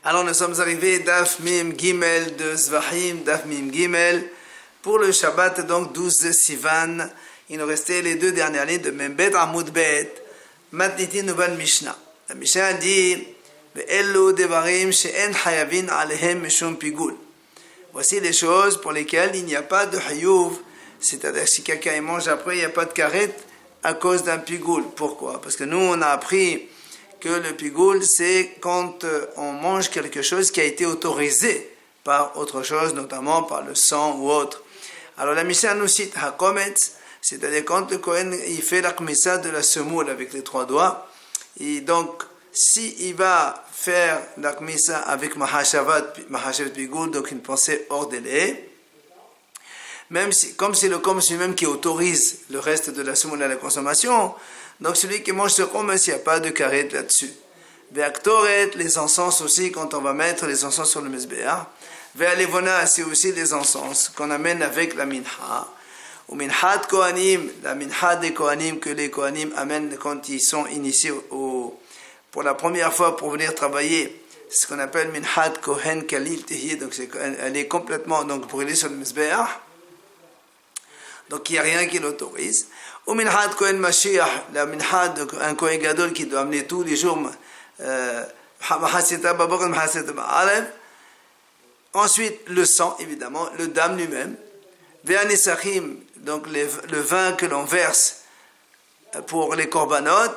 Alors nous sommes arrivés Daf Mim Gimel de Zvahim, Daf Mim Gimel, pour le Shabbat, donc 12 Sivan. Il nous restait les deux dernières lignes de Membet Amoud Bet, Matniti Nouvelle Mishnah. La Mishnah dit Ve'ellu devarim she'en hayavin alehem mishum pigul. Voici les choses pour lesquelles il n'y a pas de hayuv, c'est-à-dire si quelqu'un mange après, il n'y a pas de karet à cause d'un pigoul. Pourquoi? Parce que nous on a appris que le pigoul, c'est quand on mange quelque chose qui a été autorisé par autre chose, notamment par le sang ou autre. Alors la Mishnah nous cite Hakometz, c'est-à-dire quand le Kohen il fait la kmissa de la semoule avec les trois doigts, et donc s'il va faire la kmissa avec mahashavat pigoul, donc une pensée hors délai, même si, comme c'est le Kom lui-même qui autorise le reste de la semoule à la consommation, donc celui qui mange ce Kom, il n'y a pas de karet là-dessus. Ve'aktoret, les encens aussi, quand on va mettre les encens sur le Mizbeach. Ve'alevona, c'est aussi les encens qu'on amène avec la minha. Ou minhat kohanim, la minha des kohanim que les kohanim amènent quand ils sont initiés pour la première fois pour venir travailler. C'est ce qu'on appelle minhat kohen kalil tehiyeh, donc elle est complètement donc brûlée sur le Mizbeach. Donc il n'y a rien qui l'autorise. Ou minhad Kohen Mashiach, la minhad, un Kohen Gadol qui doit amener tous les jours ensuite le sang, évidemment, le dam lui-même. Ve'anisachim, donc le vin que l'on verse pour les korbanot.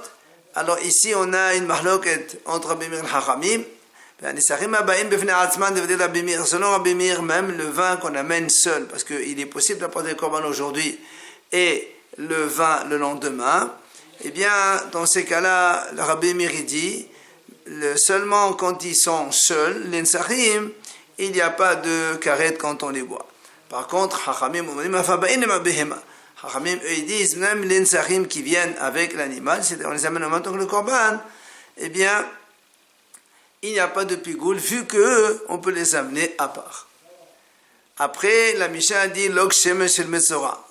Alors ici on a une mahloket entre Rabbi Meir et Chachamim. Selon Rabbi Meir, même le vin qu'on amène seul, parce qu'il est possible d'apporter le korban aujourd'hui et le vin le lendemain, eh bien, dans ces cas-là, le Rabbi Meir dit, seulement quand ils sont seuls, les nsachim, il n'y a pas de karet quand on les boit. Par contre, Chachamim, eux, ils disent, même les nsachim qui viennent avec l'animal, c'est-à-dire on les amène en même temps que le korban, eh bien, il n'y a pas de pigoul, vu qu'eux, on peut les amener à part. Après, la Mishnah dit Log shemesh el metzora.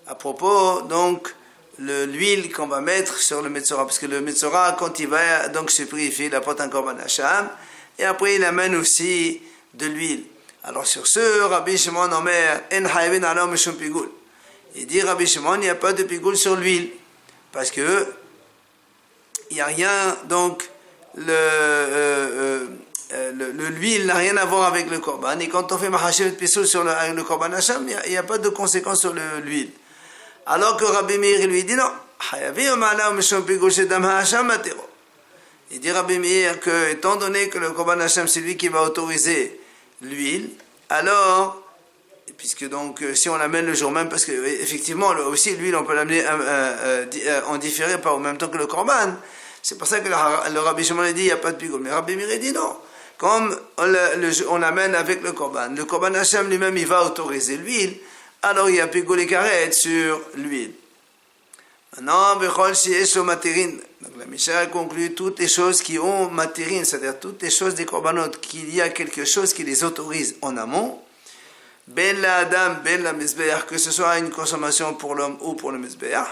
À propos, donc, l'huile qu'on va mettre sur le metzora, parce que le metzora, quand il va donc se purifier, il apporte un korban hacham, et après il amène aussi de l'huile. Alors sur ce, Rabbi Shimon Omer, En hayavin alom mishum pigoul. Il dit Rabbi Shimon, il n'y a pas de pigoul sur l'huile, parce que il n'y a rien, donc, l'huile n'a rien à voir avec le korban, et quand on fait mahashevet pisoul sur le korban hacham, il n'y a pas de conséquences sur l'huile. Alors que Rabbi Meir lui dit non, il dit Rabbi Meir que étant donné que le korban hacham c'est lui qui va autoriser l'huile, alors puisque donc si on l'amène le jour même, parce que effectivement aussi l'huile on peut l'amener en différé, pas au même temps que le korban. C'est pour ça que le Rabbi Shimon dit il n'y a pas de pigoul. Mais Rabbi Meir dit non. Comme on l'amène avec le korban hacham lui-même il va autoriser l'huile, alors il y a pigoul et karet sur l'huile. Maintenant, bechol sheyesh lo materin. Donc la Mishnah conclut toutes les choses qui ont materin, c'est-à-dire toutes les choses des korbanot, qu'il y a quelque chose qui les autorise en amont. Ben la adam, ben la mizbeach, que ce soit une consommation pour l'homme ou pour le mizbeach.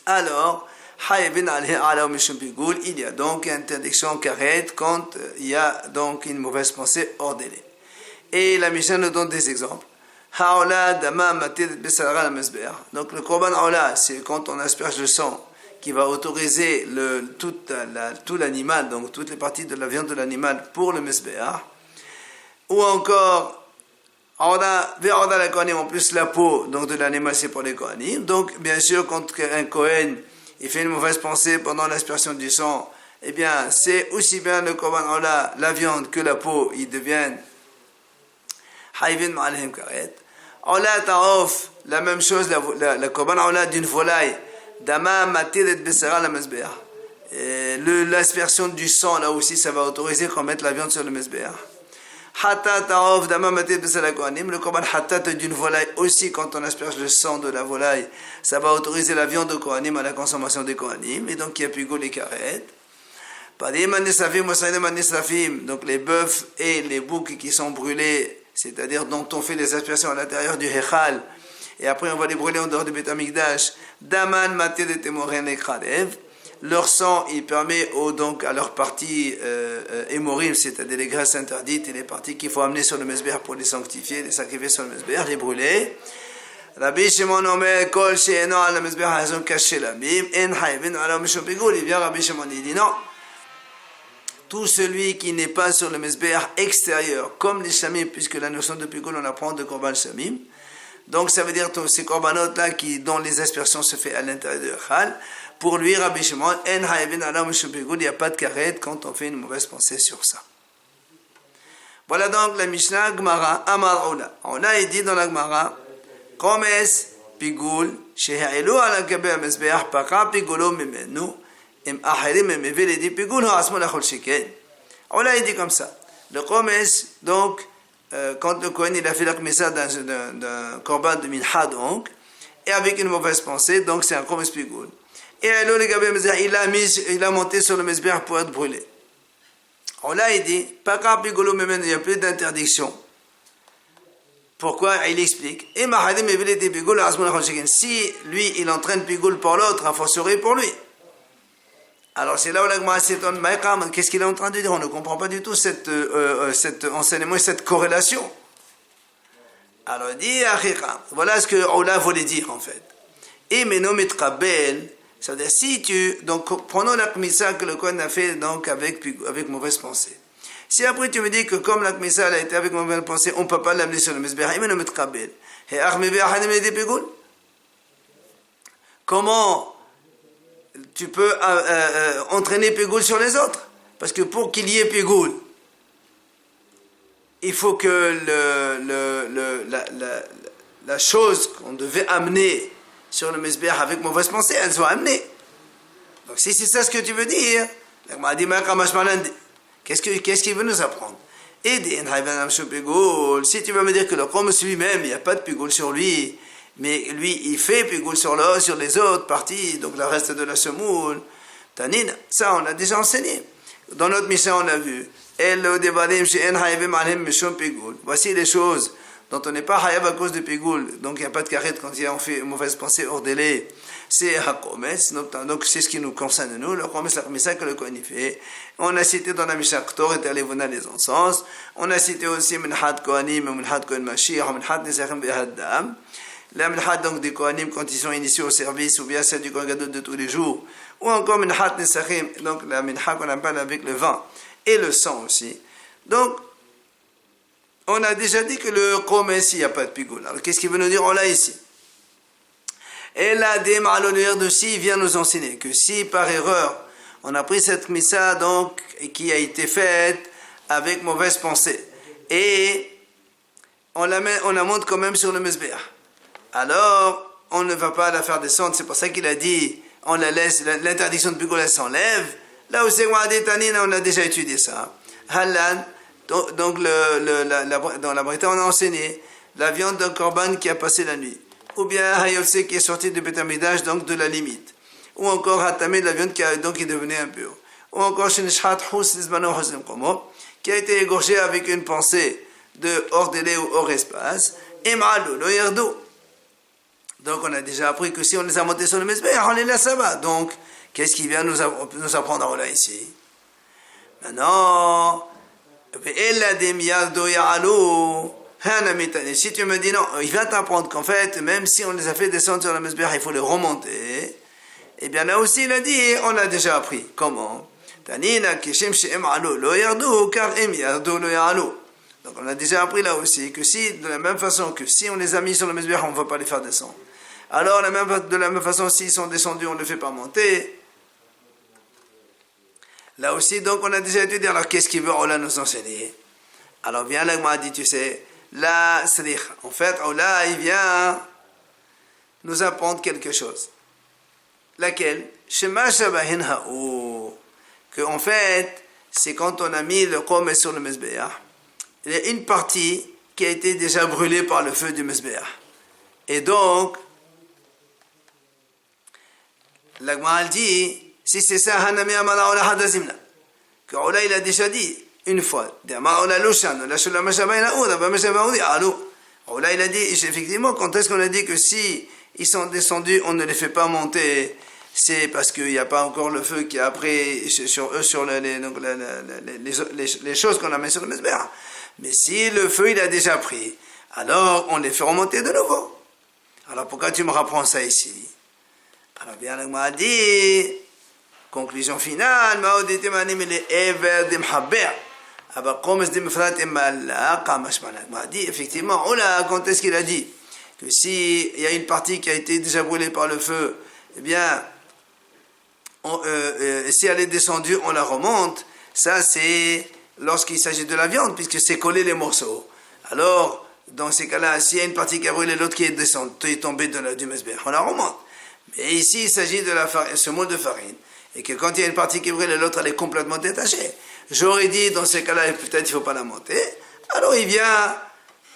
Alors, il y a donc interdiction karet quand il y a donc une mauvaise pensée hors délai. Et la Mishnah nous donne des exemples. Donc le korban aola, c'est quand on asperge le sang qui va autoriser tout l'animal, donc toutes les parties de la viande de l'animal pour le mizbeach. Ou encore en plus la peau donc de l'animal c'est pour les kohanim. Donc bien sûr quand un kohen il fait une mauvaise pensée pendant l'aspersion du sang, eh bien, c'est aussi bien le korban aola, la viande, que la peau, ils deviennent hayvin ma'alehem karet. Aola ta'of, la même chose, la korban aola d'une volaille, dama matiret besara la mezbeah. L'aspersion du sang, là aussi, ça va autoriser qu'on mette la viande sur le mezbeah. Hatta ta'of, dama matiret besara la kohanim, le korban hatat d'une volaille aussi, quand on asperge le sang de la volaille, ça va autoriser la viande de kohanim à la consommation des kohanim, et donc il y a pigoul et karet. Donc les bœufs et les boucs qui sont brûlés, c'est-à-dire dont on fait les aspersions à l'intérieur du Hechal, et après on va les brûler en dehors du Beth Amikdash, Daman maté de Temoren et Khalev, leur sang, il permet donc à leur partie hémorrhime, c'est-à-dire les graisses interdites et les parties qu'il faut amener sur le mesbeh pour les sanctifier, les sacrifier sur le mesbeh, les brûler. Rabbi Shimon Omer, Kol she'eno al mesbeh hazon kashelamim, en hayvin ala mishum pigoul. Il vient Rabbi Shimon, il dit non. Tout celui qui n'est pas sur le mesbeh extérieur, comme les shamim, puisque la notion de pigoul, on apprend de korban shamim. Donc ça veut dire tous ces corbanotes-là dont les aspersions se fait à l'intérieur de Khal. Pour lui, Rabbi Shimon, en hayvin ala mishum pigoul, il n'y a pas de karet quand on fait une mauvaise pensée sur ça. Voilà donc la Mishnah Gemara Amar Ola. Ola il dit dans la Gemara, Komes pigoul, sheha'elu ala gabe ha-mezbeach, paqa pigoulo mimenu, im ahirim im evil, il dit pigoul ha-asmo lachol sheken. Ola il dit comme ça. Le Komes, donc, quand le Kohen il a fait la kmissa d'un korban de mincha, donc, et avec une mauvaise pensée, donc c'est un Komes pigoul. Et alors le gabe ha-mezbeach, il a monté sur le mezbeach pour être brûlé. Ola il dit, paqa pigoulo mimenu, il n'y a plus d'interdiction. Pourquoi? Il explique. Si lui, il entraîne Pigoul pour l'autre, a fortiori pour lui. Alors c'est là où la Gemara s'étonne. Qu'est-ce qu'il est en train de dire? On ne comprend pas du tout cet enseignement et cette corrélation. Alors il dit, voilà ce que Ola voulait dire en fait. Et menometrabel, c'est-à-dire si tu... Donc prenons la kmissa que le Kohen a fait donc, avec mauvaise pensée. Si après tu me dis que comme la kmissa a été avec mauvaise pensée, on ne peut pas l'amener sur le mesbeh, comment tu peux entraîner Pégoul sur les autres? Parce que pour qu'il y ait Pégoul, il faut que la chose qu'on devait amener sur le mesbeh avec mauvaise pensée, elle soit amenée. Donc si c'est ça ce que tu veux dire, qu'est-ce qu'il veut nous apprendre? Et si tu veux me dire que le Komes lui-même, il n'y a pas de Pégoul sur lui, mais lui, il fait Pégoul sur les autres parties, donc le reste de la semoule, Tanina, ça on a déjà enseigné. Dans notre mission, on a vu, voici les choses dont on n'est pas hayav à cause de Pégoul, donc il n'y a pas de karet quand on fait une mauvaise pensée hors délai. C'est Hakomes, donc c'est ce qui nous concerne nous, le Komes, la Kmissa que le Kohen fait. On a cité dans la Mishnah Ktor et Alevona les encens. On a cité aussi Minhat Kohanim, Minhat Kohen Mashiach, Minhat Nesachim Behaddam. La Minhat donc des Kohanim quand ils sont initiés au service, ou bien celle du Kohen Gadol de tous les jours. Ou encore Minhat Nesachim, donc la Minhat qu'on appelle avec le vin et le sang aussi. Donc, on a déjà dit que le Komes, il n'y a pas de Pigoul. Alors qu'est-ce qu'il veut nous dire? On l'a ici. Et là, de si vient nous enseigner que si par erreur on a pris cette kmissa donc qui a été faite avec mauvaise pensée et on la monte quand même sur le mesbeh, alors on ne va pas la faire descendre. C'est pour ça qu'il a dit on la laisse, l'interdiction de Pigoul s'enlève. Là où c'est on a déjà étudié ça. Halan, donc dans la Bretagne on a enseigné la viande d'un korban qui a passé la nuit. Ou bien Hayotse qui est sorti de Beth Amidash, donc de la limite. Ou encore Hatamé, la viande qui est devenue impure. Ou encore Shinishhat Hous Lizmano Hosem Komo, qui a été égorgé avec une pensée de hors délai ou hors espace. Et Ma'alou, lo Yerdo. Donc on a déjà appris que si on les a montés sur le mesbeh, on les laisse là-bas. Donc, qu'est-ce qu'il vient nous apprendre là ici? Maintenant, Ve'ella dem Yardo Ya'alou. Si tu me dis non, il vient t'apprendre qu'en fait, même si on les a fait descendre sur la mesbeh, il faut les remonter. Et bien là aussi, il a dit, on a déjà appris. Comment? Donc on a déjà appris là aussi que si, de la même façon que si on les a mis sur la mesbeh, on ne va pas les faire descendre. Alors de la même façon, s'ils sont descendus, on ne les fait pas monter. Là aussi, donc on a déjà étudié. Alors qu'est-ce qu'il veut Allah nous enseigner? Alors viens là, moi dit, tu sais, la srikh. En fait, Allah, il vient nous apprendre quelque chose. Laquelle? Shema shabahin ha'u. Que en fait, c'est quand on a mis le Komes sur le mesbeh, il y a une partie qui a été déjà brûlée par le feu du mesbeh. Et donc, la Gemara dit, si c'est ça, Hanami amala ola hadazimna. Que Allah, il a déjà dit, une fois, il a dit, effectivement, quand est-ce qu'on a dit que si ils sont descendus, on ne les fait pas monter? c'est parce qu'il n'y a pas encore le feu qui a pris sur eux, sur les choses qu'on a mis sur le Mizbeach. Mais si le feu il a déjà pris, alors on les fait remonter de nouveau. Alors pourquoi tu me rapprends ça ici? Alors bien le m'a dit, conclusion finale, m'a dit effectivement, oh là, quand est-ce qu'il a dit que si il y a une partie qui a été déjà brûlée par le feu, eh bien, si elle est descendue, on la remonte. Ça, c'est lorsqu'il s'agit de la viande, puisque c'est collé les morceaux. Alors, dans ces cas-là, s'il y a une partie qui a brûlé, l'autre qui est descendue, est tombée du Mizbeach, on la remonte. Mais ici, il s'agit de la semoule de farine, et que quand il y a une partie qui brûle, l'autre, elle est complètement détachée. J'aurais dit, dans ces cas-là, peut-être il ne faut pas la monter. Alors, il vient,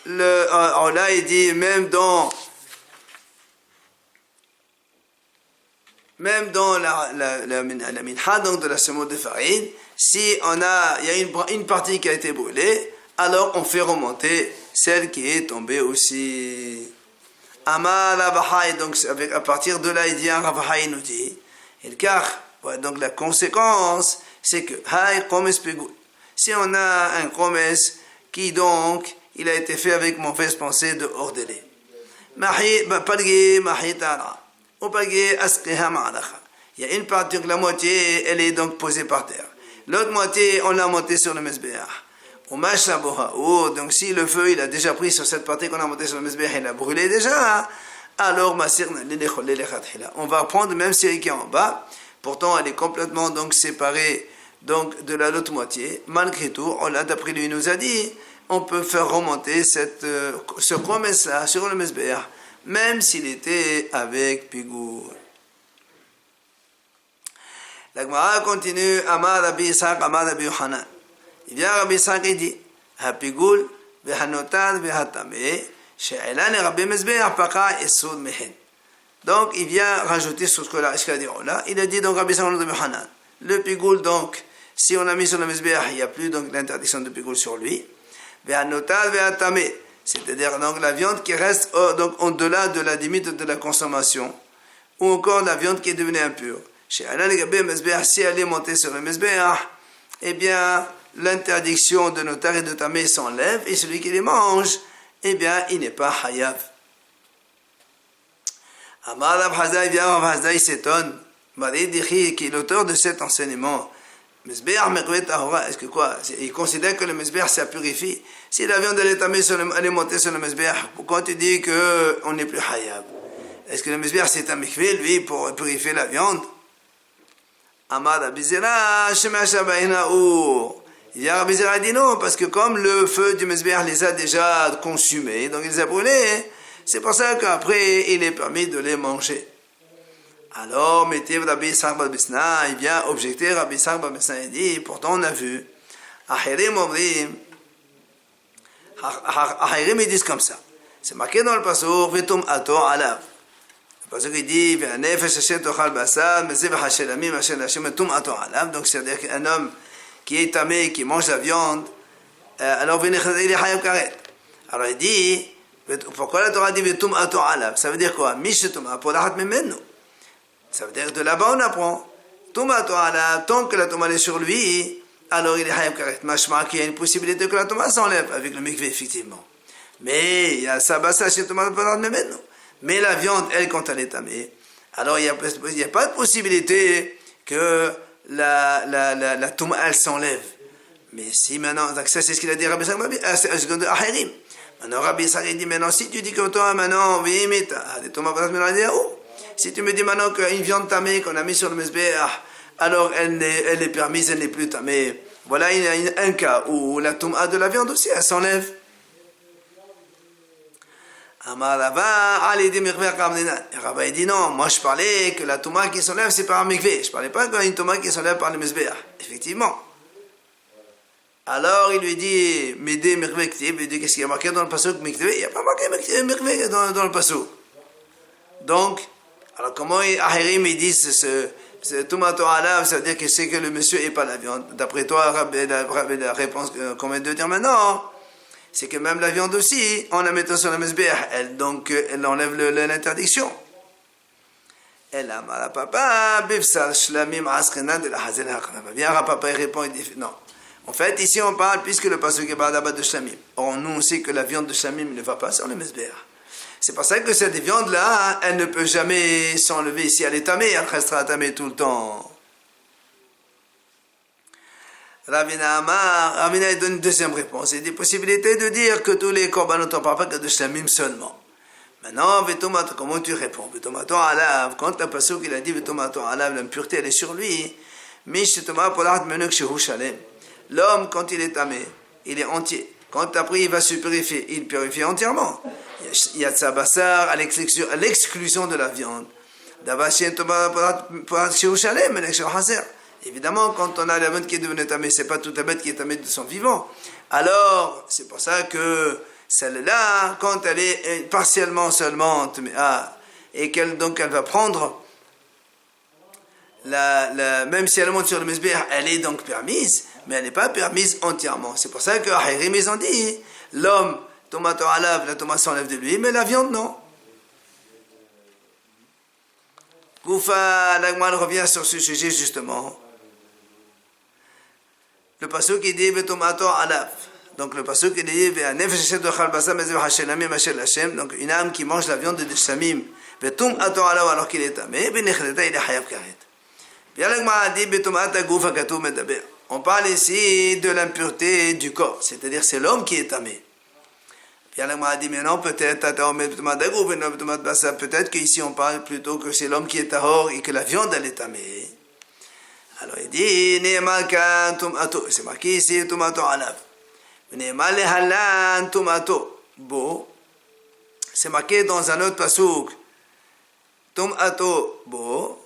alors là, il dit, même dans la minha, donc de la semoule de farine, si il y a une partie qui a été brûlée, alors on fait remonter celle qui est tombée aussi. Amar Rabahai, donc à partir de là, il dit, Rabahai nous dit, donc la conséquence, c'est que, si on a un chomes qui donc, il a été fait avec mauvaise pensée de hors délai. Il y a une partie, la moitié, elle est donc posée par terre. L'autre moitié, on l'a montée sur le Mizbeach. Donc si le feu, il a déjà pris sur cette partie qu'on a montée sur le Mizbeach, il a brûlé déjà, alors on va prendre même celle qui est en bas. Pourtant, elle est complètement donc séparée donc, de l'autre moitié. Malgré tout, d'après lui, il nous a dit, on peut faire remonter ce promesse-là sur le Mizbeach, même s'il était avec Pigoul. La Gemara continue, Amar Rabbi Isaac, Amar Rabbi Yochanan. Il vient Rabbi Isaac et dit, Hapigoul, Vehanotan, Vehatame, She'elan et Rabbi Mizbeach, Paka et Soud Mehen. Donc, il vient rajouter sur ce que là, il a dit donc Rabbi Isaac, Rabbi Yochanan. Le Pigoul, donc, si on a mis sur le Mizbeach, il n'y a plus donc l'interdiction de Pigoul sur lui. Vehanotan, Vehatame. C'est-à-dire donc la viande qui reste donc au-delà de la limite de la consommation, ou encore la viande qui est devenue impure. Si elle est montée sur le Mizbeach, eh bien l'interdiction de notar et de tamé s'enlève, et celui qui les mange, eh bien il n'est pas hayav. Amar Rav Hazai vient, Rav Hazai s'étonne, qui est l'auteur de cet enseignement. Est-ce que quoi? Il considère que le Mizbeach ça purifie. Si la viande elle est montée sur le Mizbeach, pourquoi tu dis qu'on n'est plus hayab? Est-ce que le Mizbeach c'est un mikvé, lui, pour purifier la viande? Amar Abizera, Shema Shabaina ou. Il y a Abizera dit non, parce que comme le feu du Mizbeach les a déjà consumés, donc il les a brûlés, c'est pour ça qu'après il est permis de les manger. Alors, mettez Rabbi Isaac bar Bisna, il vient objecter Rabbi Isaac bar Bisna, il dit, pourtant on a vu, Ahirim ils disent comme ça. C'est marqué dans le passouk, Vetum ato alav. Le passouk il dit, Ve'anefesh Hashem tochal basar, Mezevach Hashelamim Hashem Hashem Vetum ato alav. Donc c'est-à-dire qu'un homme qui est tamé, qui mange la viande, alors il est hayab karet. Alors il dit, pourquoi la Torah dit Vetum ato alav? Ça veut dire quoi? Mishetum apo lahat memenu. Ça veut dire que de là-bas on apprend, tant que la tomate est sur lui, alors il est hayab karet. Mashma qu'il y a une possibilité que la tomate s'enlève avec le mikvé, effectivement. Mais il y a sabasa chez tomate memenu. Mais la viande, elle, quand elle est tamée, alors il n'y a pas de possibilité que la tomate, elle s'enlève. Mais si maintenant, ça c'est ce qu'il a dit Rabbi Isaac, Ahirim. Maintenant Rabbi Isaac dit, maintenant si tu dis que toi, maintenant, oui, mais des tomates si tu me dis maintenant qu'une viande tamée qu'on a mis sur le Mizbeach, alors elle est permise, elle n'est plus tamée. Voilà il y a un cas où la tomate de la viande aussi, elle s'enlève. Amar Rava, Ali dit mikveh kamlinan. Rava il dit non, moi je parlais que la tomate qui s'enlève c'est par un mikveh. Je parlais pas d'une tomate qui s'enlève par le Mizbeach. Effectivement. Alors il lui dit, Médé mikveh ktib, il dit qu'est-ce qu'il y a marqué dans le passouk mikveh? Il n'y a pas marqué mikveh dans le passouk. Donc, alors comment Ahirim ils disent ce tomato alav, ça veut dire que c'est que le monsieur n'est pas la viande. D'après toi, la réponse qu'on vient de dire maintenant, c'est que même la viande aussi, en la mettant sur le Mizbeach, elle enlève l'interdiction. Bien, Rapapa répond, il dit non. En fait, ici on parle, puisque le pasuk parle d'abord de shlamim. Or, nous on sait que la viande de shlamim ne va pas sur le mesbéach. C'est pour ça que cette viande-là, elle ne peut jamais s'enlever. Si elle est tamée, elle restera tamée tout le temps. Ravina donne une deuxième réponse. Il y a des possibilités de dire que tous les korbanot, on ne parle pas que de shlamim seulement. Maintenant, Vetomato, comment tu réponds? Vetomato alav, quand le pasuk il a dit Vetomato alav, l'impureté elle est sur lui. Mishtoma polat menuk shehu shalem. L'homme, quand il est tamé, il est entier. Quand après il va se purifier, il purifie entièrement. Il y a tsabassar à l'exclusion de la viande. Évidemment, quand on a la viande qui est devenue tamée, c'est pas toute la bête qui est tamée de son vivant. Alors, c'est pour ça que celle-là, quand elle est partiellement seulement, et qu'elle donc elle va prendre, même si elle monte sur le mesbéach, elle est donc permise, mais elle n'est pas permise entièrement. C'est pour ça que Ahirim, ils ont dit, l'homme, tomato alav, la tomate s'enlève de lui, mais la viande, non. Goufa, l'Agmal revient sur ce sujet justement. Le pasuk qui dit, tomato alav. Donc le pasuk qui dit, donc une âme qui mange la viande de Shamim, alors qu'il est tamé, il est hayav karet. On parle ici de l'impureté du corps, c'est-à-dire c'est l'homme qui est tamé. Mais non, peut-être qu'ici on parle plutôt que c'est l'homme qui est tahor et que la viande elle est tamée. Alors il dit, c'est marqué ici, tomato alav. C'est marqué dans un autre pasuk, tomato bo.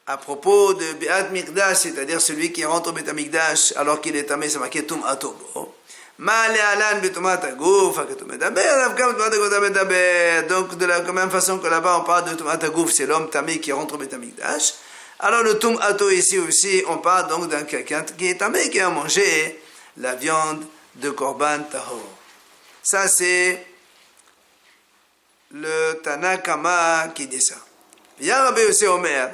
À propos de Be'at Mikdash, c'est-à-dire celui qui rentre au Be'at Mikdash alors qu'il est tamé, c'est marqué Tum Atobo. Donc de la même façon que là-bas on parle de Tum Atagouf, c'est l'homme tamé qui rentre au Be'at Mikdash. Alors le Tum Ato ici aussi, on parle donc d'un quelqu'un qui est tamé, qui a mangé la viande de Korban Tahor. Ça c'est le Tanakama qui dit ça. Il y a Rabbi Yossi Omer.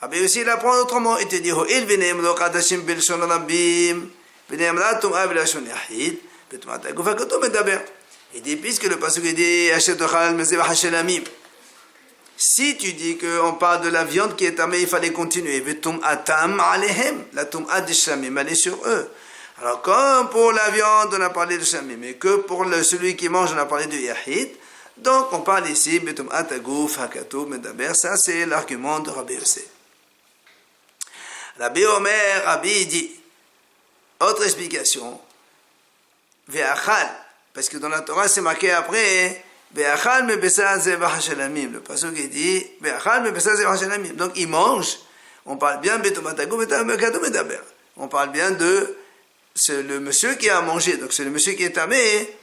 Rabbi Yossi il apprend autrement, il te dit il venem lo qadashim bilshon rabim venem la tum'a bilashon yahid betumat agufa kato medaber. Il dit puisque le pasuk dit achète halal mezebah shelamim. Si tu dis qu'on parle de la viande qui est tamée, il fallait continuer. Vetum atam alehem, la tum'a de shlamim, elle est sur eux. Alors comme pour la viande on a parlé de shlamim, mais que pour celui qui mange on a parlé de yahid. Donc on parle ici betum ataguf hakato medaber. Ça c'est l'argument de Rabbi Yossi. Rabbi Omer, Rabbi dit, autre explication, Ve'achal, parce que dans la Torah c'est marqué après, Ve'achal me besa zevach shalamim, le pasuk qui dit, Ve'achal me besa zevach shalamim, donc il mange, on parle bien, on parle bien de le monsieur qui a mangé, donc c'est le monsieur qui est tamé,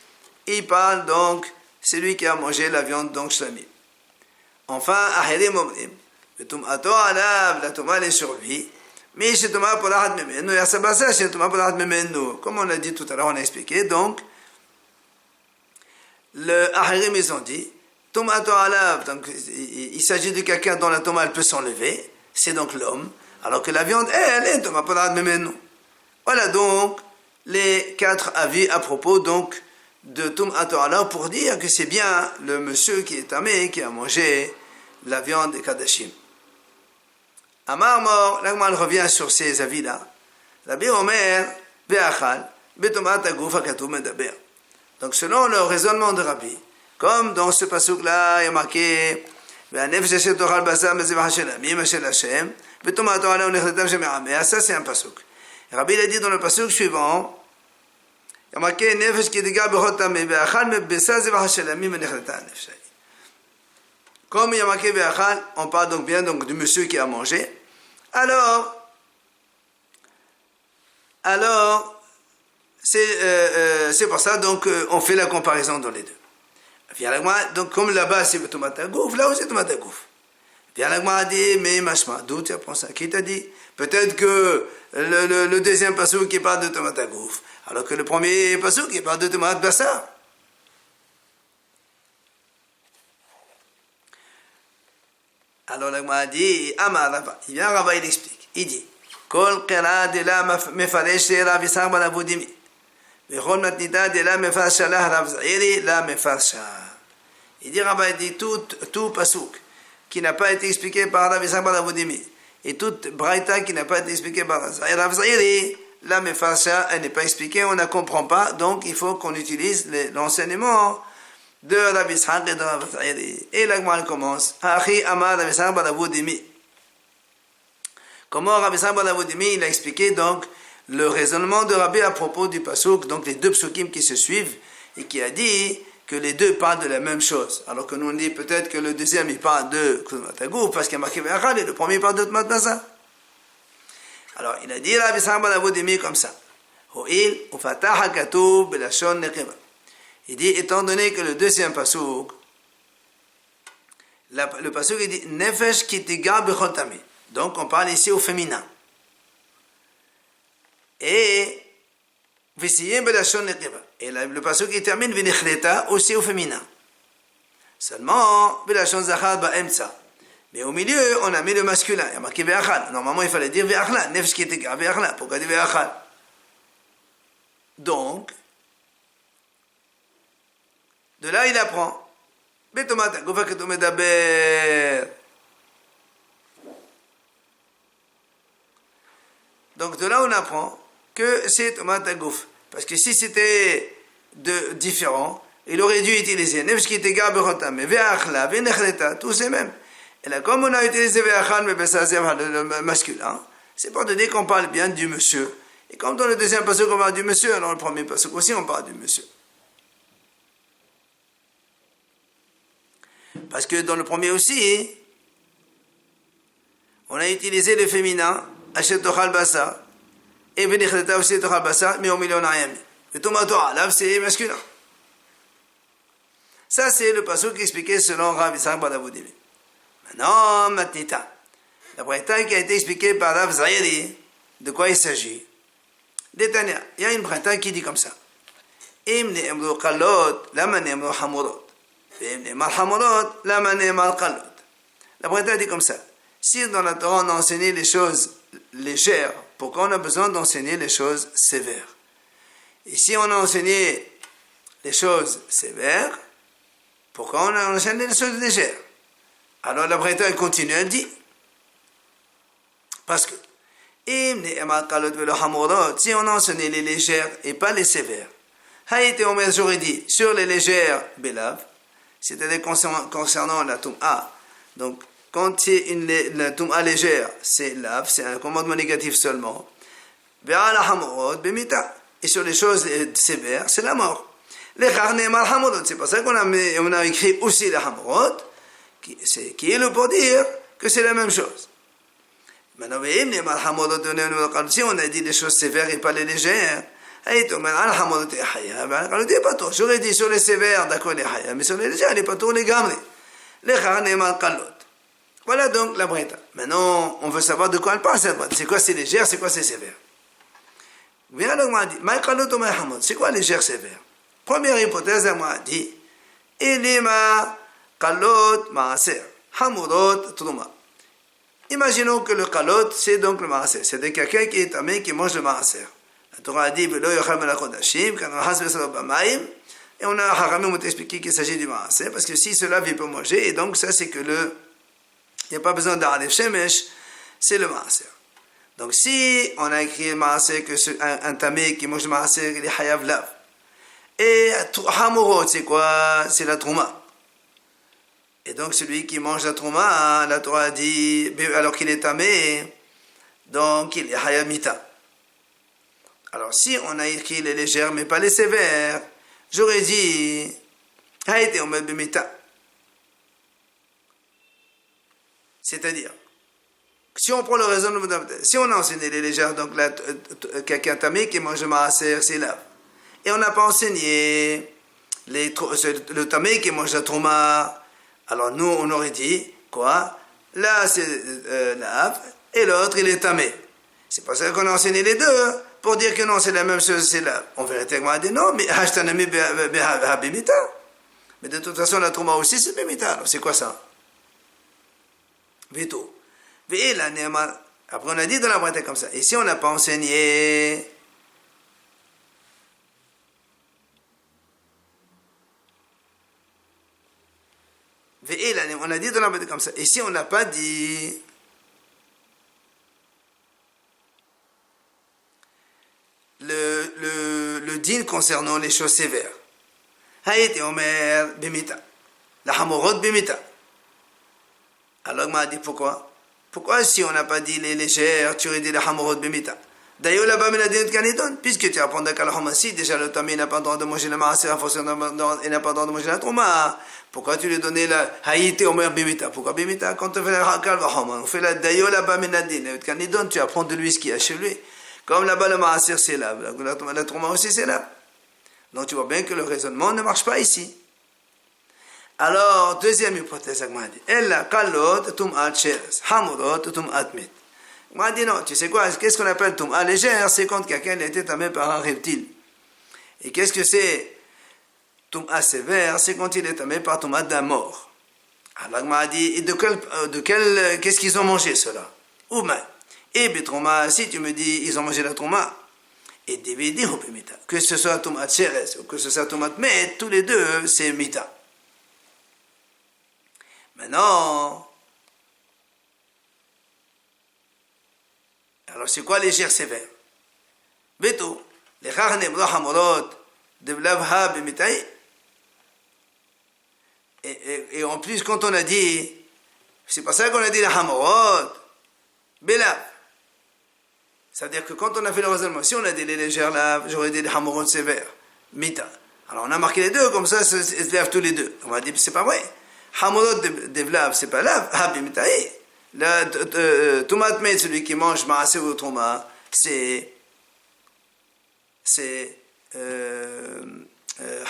il parle donc, c'est lui qui a mangé la viande, donc shlamim. Enfin, Ahirim omrim, Ve'tum ato alav, la Torah est sur lui, mais comme on l'a dit tout à l'heure, on a expliqué, donc, le Ahirim, ils ont dit, tomato alav, donc il s'agit de quelqu'un dont la tomate peut s'enlever, c'est donc l'homme, alors que la viande, elle est tomato alav. Voilà donc les 4 avis à propos donc de tomato alav pour dire que c'est bien le monsieur qui est tamé qui a mangé la viande des kadashim. Amar Mor, l'Agmal revient sur ces avis-là. Rabbi Omer, Ve'achal, Betomat Aguf Akatou Medaber. Donc selon le raisonnement de Rabbi, comme dans ce pasuk-là, il y a marqué Ve'anef Sheshet Tochal Basar Mezevach Shelamim Mashel Hashem, Betomat Oala Unechletam Sheme'ameh. Ça c'est un pasuk. Rabbi l'a dit dans le pasuk suivant, il y a marqué Nefesh Kidiga Bechotameh Ve'achal Mebesa Zevach Shelamim Unechletam Nefesh. Comme il y a marqué Ve'achal, on parle donc bien donc, du monsieur qui a mangé. Alors, c'est pour ça donc on fait la comparaison dans les deux. Donc comme là-bas c'est le tomate à gouffre, là aussi c'est tomate à gouffre. Puis l'agma a dit mais machma, d'où tu apprends ça? Qui t'a dit? Peut-être que le deuxième pasuk qui parle de tomate à gouffre, alors que le premier pasuk qui parle de tomate bassar. Alors l'Agma dit, Amar Rava, il vient Rava, il explique, il dit, Kol qira de la mefaresh Rav Yitzhak ben Avodimi, vechol matnita de la mefarsha lah Rav Zairi la mefarsha. Il dit Rava, il dit tout pasouk qui n'a pas été expliqué par Rav Yitzhak ben Avodimi et toute braïta qui n'a pas été expliquée par Rav Zairi la mefarsha, elle n'est pas expliquée, on ne la comprend pas, donc il faut qu'on utilise l'enseignement de Rav Yitzhak et de Rav Zairi. Et l'Agma commence, Achi Amar Rav Yitzhak ben Avodimi. Comment Rav Yitzhak ben Avodimi il a expliqué donc le raisonnement de Rabbi à propos du pasouk, donc les deux psukim qui se suivent, et qui a dit que les deux parlent de la même chose. Alors que nous on dit peut-être que le deuxième il parle de Kumatagou parce qu'il y a marqué Ve'achal et le premier parle de Tmatnasa. Alors il a dit Rav Yitzhak ben Avodimi comme ça. Ho'il ufatah hakatuv belashon neqiva. Il dit étant donné que le deuxième pasouk, le pasouk il dit Nefesh kitiga bechol tamid. Donc on parle ici au féminin. Et le passage qui termine Vinichleta aussi au féminin. Seulement, mais au milieu, on a mis le masculin. Il y a marqué Ve'achal. Normalement, il fallait dire Ve'achla. Nefesh kitiga Ve'achla. Pourquoi dire Ve'achal? Donc, de là, il apprend. Betomata, Gofa Ketomedaber. Donc de là on apprend que c'est Tomat Agouf. Parce que si c'était différent, il aurait dû utiliser Nefesh Kitiga Bechotam, mais Ve'achla, Ve'nechleta, tous ces mêmes. Et là comme on a utilisé Ve'achal, mais le masculin, c'est pour te dire qu'on parle bien du monsieur. Et comme dans le deuxième passage on parle du monsieur, alors le premier passage aussi on parle du monsieur. Parce que dans le premier aussi, on a utilisé le féminin, Hachet Tochal Bassa, et Venichleta aussi Tochal Bassa, mais au milieu on n'a rien mis. Le Tomatora, là c'est masculin. Ça c'est le passage qui est expliqué selon Rav Yitzhak ben Avodimi. Maintenant, Matnita, la braïta qui a été expliquée par Rav Zairi, de quoi il s'agit? Détania, il y a une braïta qui dit comme ça. Im ne'emru qalot, lama ne'emru hamurot. Im ne'emar hamurot, lama ne'emar qalot. La braïta dit comme ça. Si dans la Torah on a enseigné les choses légères, pourquoi on a besoin d'enseigner les choses sévères? Et si on a enseigné les choses sévères, pourquoi on a enseigné les choses légères? Alors la braïta continue, elle dit, parce que si on a enseigné les légères et pas les sévères, j'aurais dit sur les légères, belav, c'est-à-dire concernant la Tum'a, donc quand c'est la Tum'a légère, c'est lav, c'est un commandement négatif seulement. Et sur les choses sévères, c'est la mort. C'est pour ça qu'on a écrit aussi les hamorot, qui est le pour dire que c'est la même chose. Maintenant, si on a dit les choses sévères et pas les légères, j'aurais dit sur les sévères, d'accord, les hayah, mais sur les légères, les patous, les gamri. Voilà donc la braïta. Maintenant, on veut savoir de quoi elle parle cette braïta. C'est quoi c'est légère, c'est quoi c'est sévère? Bien alors, on dit, c'est quoi légère, sévère? Première hypothèse, on dit, Elima kalot maaser, hamurot truma. Imaginons que le kalot, c'est donc le maaser. C'est quelqu'un qui est tamé qui mange le maaser. La Torah a dit, Velo yochal melachodashim, quand on has vesalo bamaim, et on a haramim expliqué qu'il s'agit du maaser, parce que si cela il peut manger, et donc ça c'est que il n'y a pas besoin d'Aref Shemesh, c'est le maaser. Donc si on a écrit le maaser, que un tamé qui mange le maaser, il est hayav lav. Et hamurot, c'est quoi? C'est la trouma. Et donc celui qui mange la trouma, la Torah a dit, alors qu'il est tamé, donc il est hayamita. Alors si on a écrit les légères mais pas les sévères, j'aurais dit, haïté on met bimita. C'est-à-dire, si on prend le raisonnement, si on a enseigné les légères, donc quelqu'un tamé qui mange le maaser, c'est là. Et on n'a pas enseigné le tamé qui mange la trouma. Alors nous, on aurait dit, quoi? Là, c'est lave, et l'autre, il est tamé. C'est pas ça qu'on a enseigné les deux, pour dire que non, c'est la même chose, c'est lave. En vérité, on a dit non, mais hashtanami bimita. Mais de toute façon, la trouma aussi, c'est bimita. Alors c'est quoi ça? Veto. Après, on a dit dans la braïta comme ça. Et si on n'a pas enseigné, on a dit dans la braïta comme ça. Et si on n'a pas dit, le din concernant les choses sévères. Haïti Omer bimita. La hamorot bimita. Alors, il m'a dit pourquoi? Pourquoi si on n'a pas dit les légères, tu aurais dit la hamorot bimita? D'ailleurs, là-bas, il a dit kanidon, puisque tu apprends qu'à la hamassi, déjà le tami n'a pas le droit de manger la maaser, il n'a pas le droit de manger la trouma. Pourquoi tu lui donnais la haïti Omer bimita? Pourquoi bimita? Quand on fait la hakal, on fait la d'ailleurs là-bas, il a dit kanidon, tu apprends de lui ce qu'il y a chez lui. Comme là-bas, le maaser, c'est là. La trouma aussi, c'est là. Donc, tu vois bien que le raisonnement ne marche pas ici. Alors, deuxième hypothèse, il m'a dit, Ella kalot tum'at sheres, hamurot tum'at mit. Il m'a dit non, tu sais quoi, qu'est-ce qu'on appelle tum'a légère? C'est quand quelqu'un était tamé par un reptile. Et qu'est-ce que c'est tum'a sévère? C'est quand il est tamé par tum'a d'un mort. Alors, il m'a dit, et qu'est-ce qu'ils ont mangé, cela? Ouma. Et bitrouma, si tu me dis, ils ont mangé la trouma, et DVD, que ce soit tum'at sheres ou que ce soit tum'at mit, tous les deux, c'est mita. Maintenant, alors c'est quoi légère sévère? Beto, les charnem lo hamorot de vlavha bimitaï. Et en plus, quand on a dit, c'est pas ça qu'on a dit la hamorot, belav. C'est-à-dire que quand on a fait le raisonnement, si on a dit les légères laves, j'aurais dit les hamorot sévères, mita. Alors on a marqué les deux, comme ça, ils se lavent tous les deux. On va dire, c'est pas vrai. Hamorot de vlav, c'est pas lave, habimitaï. La tomate met celui qui mange maaser ou troma, c'est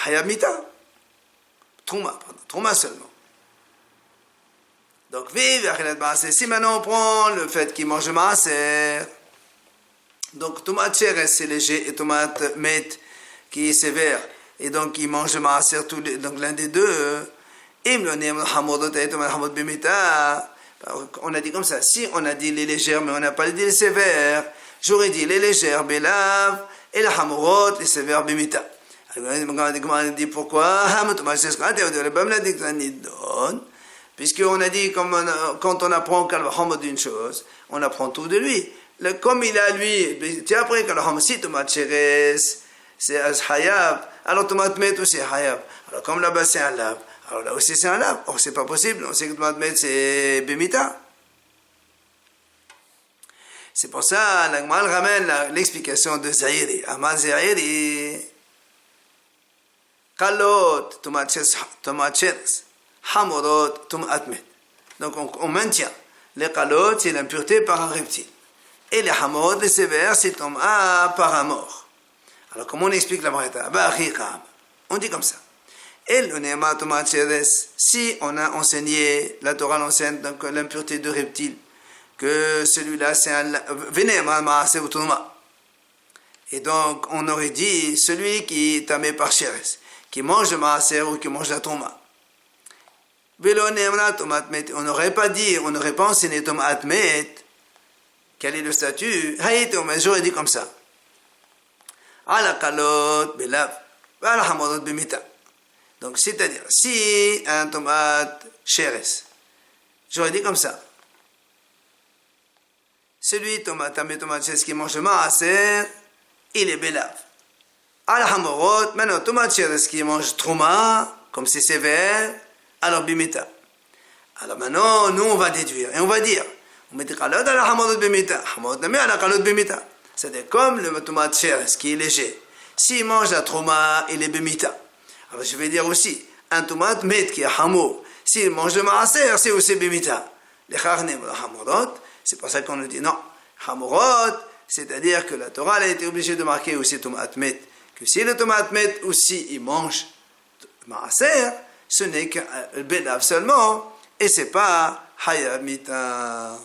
hayamita. Troma seulement. Donc, vive maaser. Si maintenant on prend le fait qu'il mange maaser, donc tomate cheres c'est léger et tomate met qui est sévère, et donc il mange maaser donc l'un des deux. On a dit comme ça, si on a dit les légères mais on n'a pas dit les sévères, j'aurais dit les légères belav et les hamorot les sévères bimita. On a dit pourquoi? Puisqu'on a dit quand on apprend kalvahom d'une chose, on apprend tout de lui. Comme il a lui, tu apprends kalvahom si tomate cheres c'est hayab, alors tomate met aussi hayab. Alors comme là-bas c'est un lave. Alors là aussi c'est un lave. Or c'est pas possible, on sait que Madmet c'est Bemita. C'est pour ça, l'Agmal ramène l'explication de Zahiri. Amal Zahiri, Kalot, Tomacheres, Hamorot, Tomatmet. Donc on maintient. Les Kalot, c'est l'impureté par un reptile. Et les Hamorot, les sévères, c'est Toma par un mort. Alors comment on explique la Braïta? On dit comme ça. Si on a enseigné, la Torah l'enseigne, donc l'impureté de reptile, que celui-là c'est un et donc on aurait dit celui qui est tamé par Sheres, qui mange le maaser ou qui mange la Toma. On n'aurait pas dit, on n'aurait pas enseigné Tomat Met, quel est le statut? J'aurais dit comme ça. Ala kalot belav, ala hamorot bimita. Donc, c'est-à-dire, si un tomate sheres, j'aurais dit comme ça. Celui tomate sheres qui mange le maaser, il est belav. Al hamorot, maintenant, tomate sheres qui mange trouma, comme c'est sévère, alors bimita. Alors maintenant, nous, on va déduire, et on va dire, on met kalot ala hamorot bimita, hamorot nami ala kalot bimita. C'est-à-dire, comme le tomate sheres qui est léger, s'il mange la trouma, il est bimita. Alors je vais dire aussi, un tomate met qui est hamour, s'il mange le maaser, c'est aussi bimita. Les charnem, le hamorot, c'est pour ça qu'on nous dit non. Hamorot, c'est-à-dire que la Torah a été obligée de marquer aussi tomate met, que si le tomate met aussi il mange maaser, ce n'est qu'un belav seulement, et c'est pas hayamita.